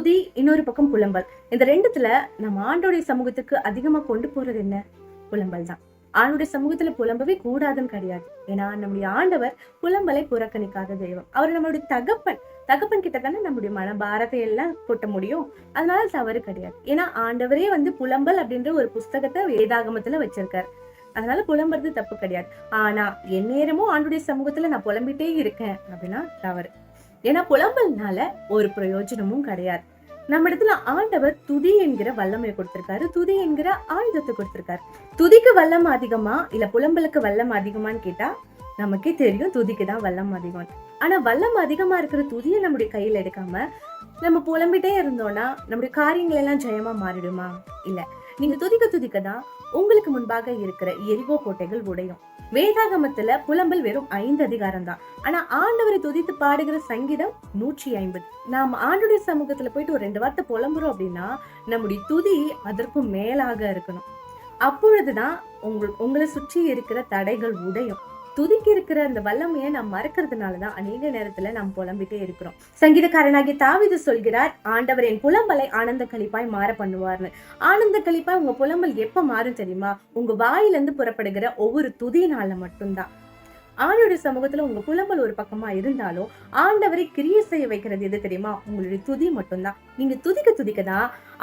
துதி, இன்னொரு பக்கம் புலம்பல். இந்த ரெண்டுத்துல நம்ம ஆண்டோடைய சமூகத்துக்கு அதிகமா கொண்டு போறது என்ன? புலம்பல் தான். ஆண்டுடைய சமூகத்துல புலம்பவே கூடாதுன்னு கிடையாது. ஏன்னா நம்முடைய ஆண்டவர் புலம்பலை புறக்கணிக்காத தெய்வம். அவர் நம்மளுடைய தகப்பன். தகப்பன் கிட்ட தானே நம்முடைய மனபாரத்தை எல்லாம் கொட்ட முடியும். அதனால தவறு கிடையாது. ஏன்னா ஆண்டவரே புலம்பல் அப்படின்ற ஒரு புஸ்தகத்தை வேதாகமத்துல வச்சிருக்காரு. அதனால புலம்புறது தப்பு கிடையாது. ஆனா எந்நேரமும் ஆண்டுடைய சமூகத்துல நான் புலம்பிட்டே இருக்கேன் அப்படின்னா தவறு. ஏன்னா புலம்பல்னால ஒரு பிரயோஜனமும் கிடையாது. நம்ம இடத்துல ஆண்டவர் துதி என்கிற வல்லமையை கொடுத்திருக்காரு. துதி என்கிற ஆயுதத்தை கொடுத்திருக்காரு. துதிக்கு வல்லம் அதிகமா இல்ல புலம்பலுக்கு வல்லம் அதிகமான்னு கேட்டா நமக்கே தெரியும் துதிக்கு தான் வல்லம் அதிகம். ஆனா வல்லம் அதிகமா இருக்கிற துதியை நம்முடைய கையில எடுக்காம நம்ம புலம்பிட்டே இருந்தோம்னா நம்முடைய காரியங்கள் எல்லாம் ஜெயமா மாறிடுமா? இல்ல. நீங்க துதிக்க தான் உங்களுக்கு முன்பாக இருக்கிற எரிகோ கோட்டைகள் உடையும். வேதாகமத்துல புலம்பல் வெறும் 5 அதிகாரம் தான். ஆனா ஆண்டவரை துதித்து பாடுகிற சங்கீதம் 150. நாம் ஆண்டுடைய சமூகத்துல போயிட்டு ஒரு 2 வார்த்தை புலம்புறோம் அப்படின்னா நம்முடைய துதி அதற்கும் மேலாக இருக்கணும். அப்பொழுதுதான் உங்களை சுற்றி இருக்கிற தடைகள் உடையும். துதிக்கு இருக்கிற அந்த வல்லமையை நாம் மறக்கிறதுனாலதான் அநேக நேரத்துல நாம் புலம்பிட்டே இருக்கிறோம். சங்கீதக்காரனாகிய தாவீது சொல்கிறார், ஆண்டவர் என் புலம்பலை ஆனந்த களிப்பாய் மாற பண்ணுவார்னு. ஆனந்த களிப்பாய் உங்க புலம்பல் எப்ப மாறும் தெரியுமா? உங்க வாயிலிருந்து புறப்படுகிற ஒவ்வொரு துதினால மட்டும்தான். ஆண்டோட சமூகத்துல உங்க புலம்பல் ஒரு பக்கமா இருந்தாலும் ஆண்டவரை கிரியை செய்ய வைக்கிறது எது தெரியுமா? உங்களுடைய துதி மட்டும்தான். நீங்க துதிக்க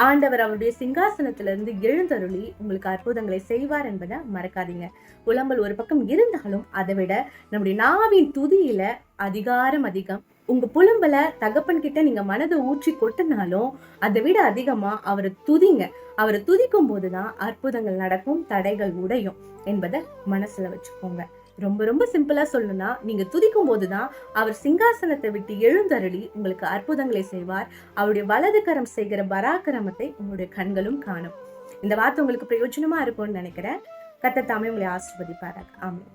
ஆண்டவர் அவருடைய சிங்காசனத்துல இருந்து எழுந்தருளி உங்களுக்கு அற்புதங்களை செய்வார் என்பதை மறக்காதீங்க. புலம்பல் ஒரு பக்கம் இருந்தாலும் அதை விட நம்முடைய நாவின் துதியில அதிகாரம் அதிகம். உங்க புலம்பல தகப்பன் கிட்ட நீங்க மனதை ஊற்றி கொட்டினாலும் அதை விட அதிகமா அவரை துதிங்க. அவரை துதிக்கும் போதுதான் அற்புதங்கள் நடக்கும், தடைகள் உடையும் என்பதை மனசுல வச்சுக்கோங்க. ரொம்ப ரொம்ப சிம்பிளா சொல்லணும்னா, நீங்க துதிக்கும் போதுதான் அவர் சிங்காசனத்தை விட்டு எழுந்தருளி உங்களுக்கு அற்புதங்களை செய்வார். அவருடைய வலது கரம் செய்கிற பராக்கிரமத்தை உங்களுடைய கண்களும் காணும். இந்த வார்த்தை உங்களுக்கு பிரயோஜனமா இருக்கும்னு நினைக்கிறேன். கர்த்தர் தாமே உங்களை ஆசீர்வதிப்பாராக. ஆமென்.